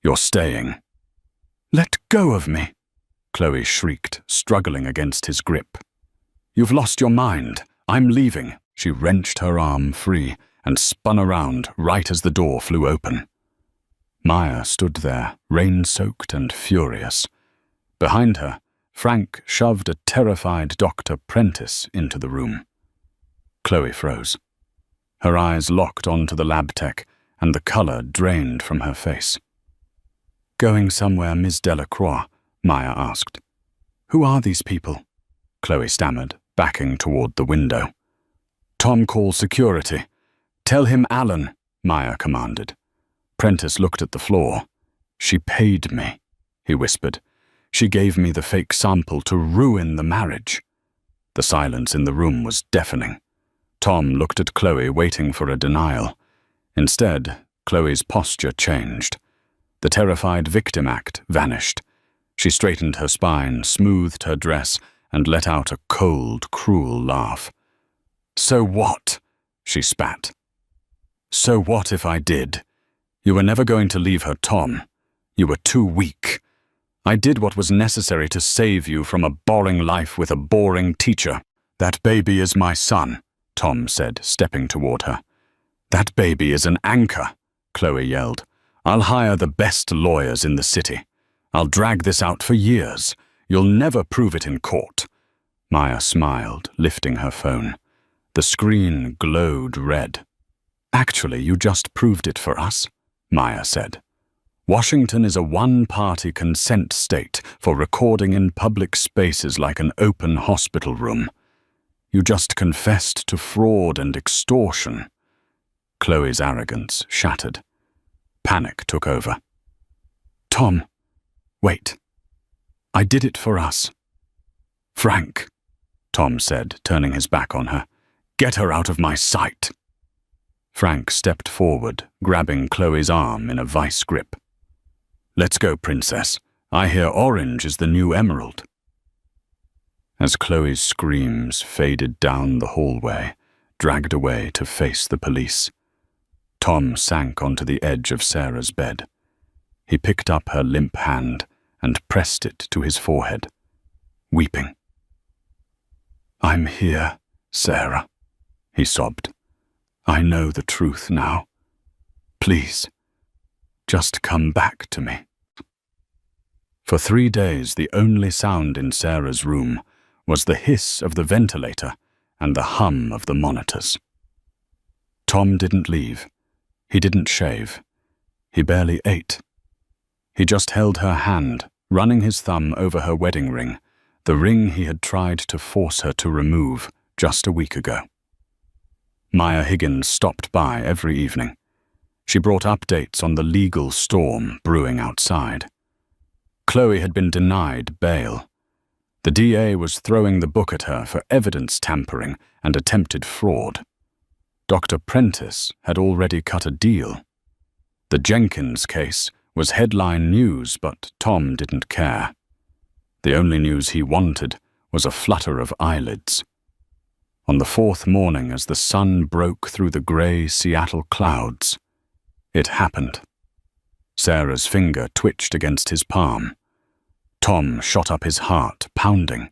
You're staying. Let go of me, Chloe shrieked, struggling against his grip. You've lost your mind. I'm leaving. She wrenched her arm free and spun around right as the door flew open. Maya stood there, rain-soaked and furious. Behind her, Frank shoved a terrified Dr. Prentice into the room. Chloe froze. Her eyes locked onto the lab tech, and the color drained from her face. Going somewhere, Ms. Delacroix? Maya asked. Who are these people? Chloe stammered, backing toward the window. Tom, call security. Tell him Alan, Maya commanded. Prentice looked at the floor. She paid me, he whispered. She gave me the fake sample to ruin the marriage. The silence in the room was deafening. Tom looked at Chloe, waiting for a denial. Instead, Chloe's posture changed. The terrified victim act vanished. She straightened her spine, smoothed her dress, and let out a cold, cruel laugh. So what? She spat. So what if I did? You were never going to leave her, Tom. You were too weak. I did what was necessary to save you from a boring life with a boring teacher. That baby is my son, Tom said, stepping toward her. That baby is an anchor, Chloe yelled. I'll hire the best lawyers in the city. I'll drag this out for years. You'll never prove it in court. Maya smiled, lifting her phone. The screen glowed red. Actually, you just proved it for us, Maya said. Washington is a one-party consent state for recording in public spaces like an open hospital room. You just confessed to fraud and extortion. Chloe's arrogance shattered. Panic took over. Tom, wait. I did it for us. Frank, Tom said, turning his back on her. Get her out of my sight. Frank stepped forward, grabbing Chloe's arm in a vice grip. Let's go, Princess. I hear orange is the new emerald. As Chloe's screams faded down the hallway, dragged away to face the police, Tom sank onto the edge of Sarah's bed. He picked up her limp hand and pressed it to his forehead, weeping. I'm here, Sarah, he sobbed. I know the truth now. Please, just come back to me. For 3 days, the only sound in Sarah's room was the hiss of the ventilator and the hum of the monitors. Tom didn't leave. He didn't shave. He barely ate. He just held her hand, running his thumb over her wedding ring, the ring he had tried to force her to remove just a week ago. Maya Higgins stopped by every evening. She brought updates on the legal storm brewing outside. Chloe had been denied bail. The DA was throwing the book at her for evidence tampering and attempted fraud. Dr. Prentice had already cut a deal. The Jenkins case was headline news, but Tom didn't care. The only news he wanted was a flutter of eyelids. On the 4th morning, as the sun broke through the grey Seattle clouds, it happened. Sarah's finger twitched against his palm. Tom shot up his heart, pounding.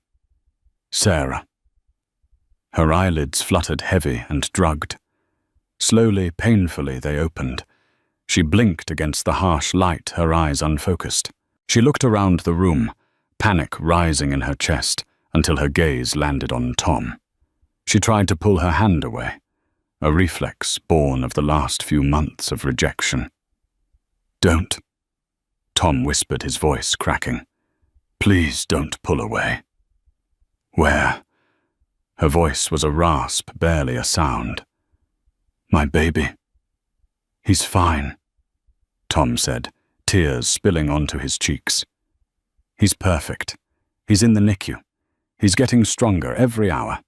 Sarah. Her eyelids fluttered heavy and drugged. Slowly, painfully, they opened. She blinked against the harsh light, her eyes unfocused. She looked around the room, panic rising in her chest, until her gaze landed on Tom. She tried to pull her hand away. a reflex born of the last few months of rejection. "Don't," Tom whispered, his voice cracking. "Please don't pull away." "Where?" Her voice was a rasp, barely a sound. "My baby." "He's fine," Tom said, tears spilling onto his cheeks. "He's perfect. He's in the NICU. He's getting stronger every hour.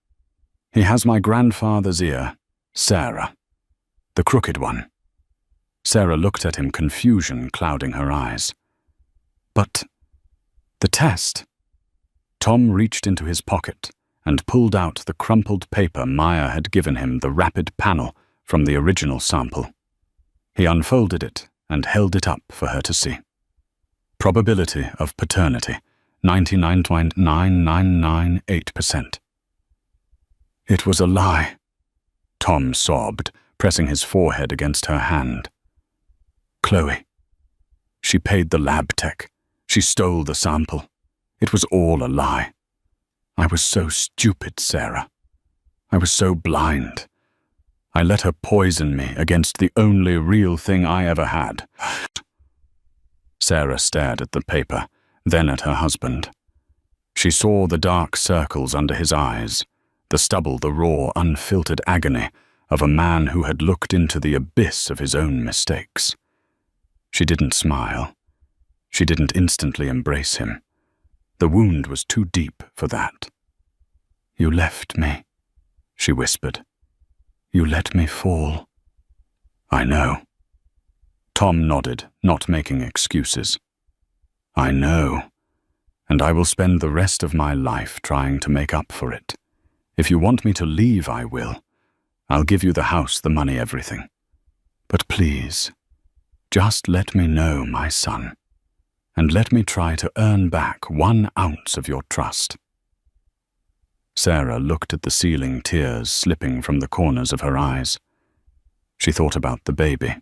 He has my grandfather's ear, Sarah, the crooked one." Sarah looked at him, confusion clouding her eyes. "But the test." Tom reached into his pocket and pulled out the crumpled paper Maya had given him, the rapid panel from the original sample. He unfolded it and held it up for her to see. Probability of paternity, 99.9998%. "It was a lie," Tom sobbed, pressing his forehead against her hand. "Chloe. She paid the lab tech. She stole the sample. It was all a lie. I was so stupid, Sarah. I was so blind. I let her poison me against the only real thing I ever had." Sarah stared at the paper, then at her husband. She saw the dark circles under his eyes, the stubble, the raw, unfiltered agony of a man who had looked into the abyss of his own mistakes. She didn't smile. She didn't instantly embrace him. The wound was too deep for that. "You left me," she whispered. "You let me fall." "I know." Tom nodded, not making excuses. "I know, and I will spend the rest of my life trying to make up for it. If you want me to leave, I will. I'll give you the house, the money, everything. But please, just let me know, my son, and let me try to earn back 1 ounce of your trust." Sarah looked at the ceiling, tears slipping from the corners of her eyes. She thought about the baby.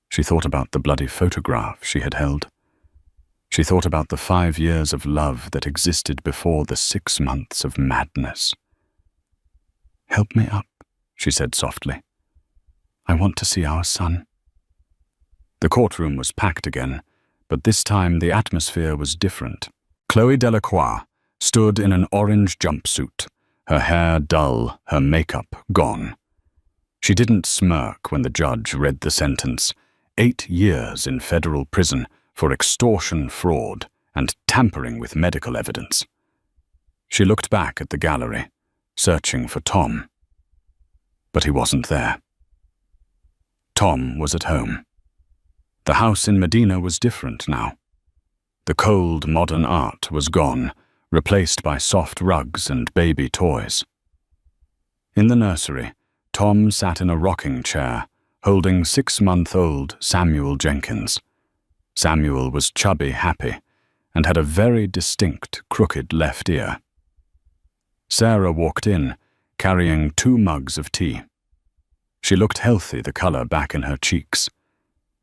She thought about the bloody photograph she had held. She thought about the 5 years of love that existed before the 6 months of madness. "Help me up," she said softly. "I want to see our son." The courtroom was packed again, but this time the atmosphere was different. Chloe Delacroix stood in an orange jumpsuit, her hair dull, her makeup gone. She didn't smirk when the judge read the sentence: 8 years in federal prison for extortion, fraud, and tampering with medical evidence. She looked back at the gallery, searching for Tom. But he wasn't there. Tom was at home. The house in Medina was different now. The cold, modern art was gone, replaced by soft rugs and baby toys. In the nursery, Tom sat in a rocking chair, holding 6-month-old Samuel Jenkins. Samuel was chubby happy and had a very distinct crooked left ear. Sarah walked in, carrying 2 mugs of tea. She looked healthy, the color back in her cheeks.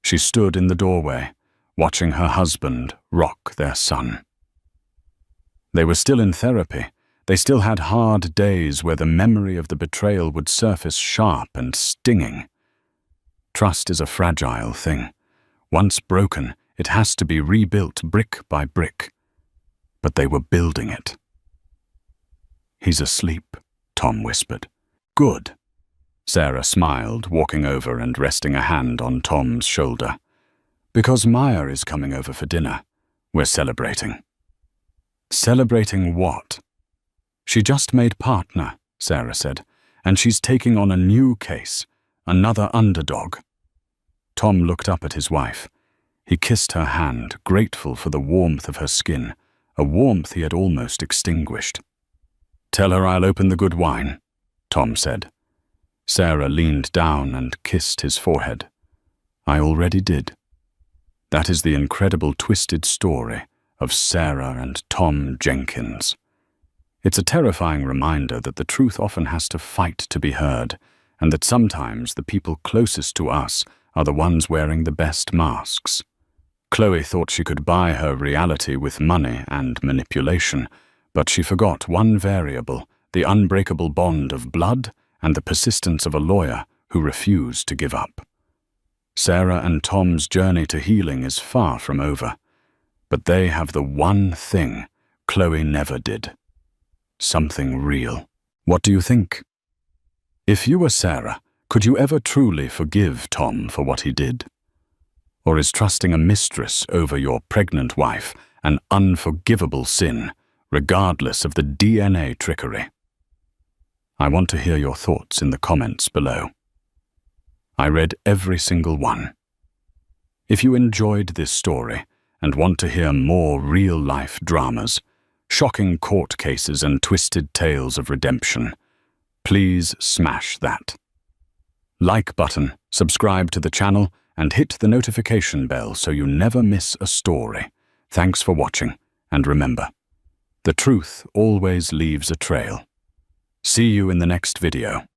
She stood in the doorway, watching her husband rock their son. They were still in therapy. They still had hard days where the memory of the betrayal would surface sharp and stinging. Trust is a fragile thing. Once broken, it has to be rebuilt brick by brick. But they were building it. "He's asleep," Tom whispered. "Good." Sarah smiled, walking over and resting a hand on Tom's shoulder. "Because Maya is coming over for dinner. We're celebrating." "Celebrating what?" "She just made partner," Sarah said, "and she's taking on a new case, another underdog." Tom looked up at his wife. He kissed her hand, grateful for the warmth of her skin, a warmth he had almost extinguished. "Tell her I'll open the good wine," Tom said. Sarah leaned down and kissed his forehead. "I already did." That is the incredible twisted story of Sarah and Tom Jenkins. It's a terrifying reminder that the truth often has to fight to be heard, and that sometimes the people closest to us are the ones wearing the best masks. Chloe thought she could buy her reality with money and manipulation, but she forgot one variable, the unbreakable bond of blood and the persistence of a lawyer who refused to give up. Sarah and Tom's journey to healing is far from over, but they have the one thing Chloe never did. Something real. What do you think? If you were Sarah, could you ever truly forgive Tom for what he did? Or is trusting a mistress over your pregnant wife an unforgivable sin, regardless of the DNA trickery? I want to hear your thoughts in the comments below. I read every single one. If you enjoyed this story and want to hear more real-life dramas, shocking court cases and twisted tales of redemption, please smash that like button, subscribe to the channel, and hit the notification bell so you never miss a story. Thanks for watching, and remember, the truth always leaves a trail. See you in the next video.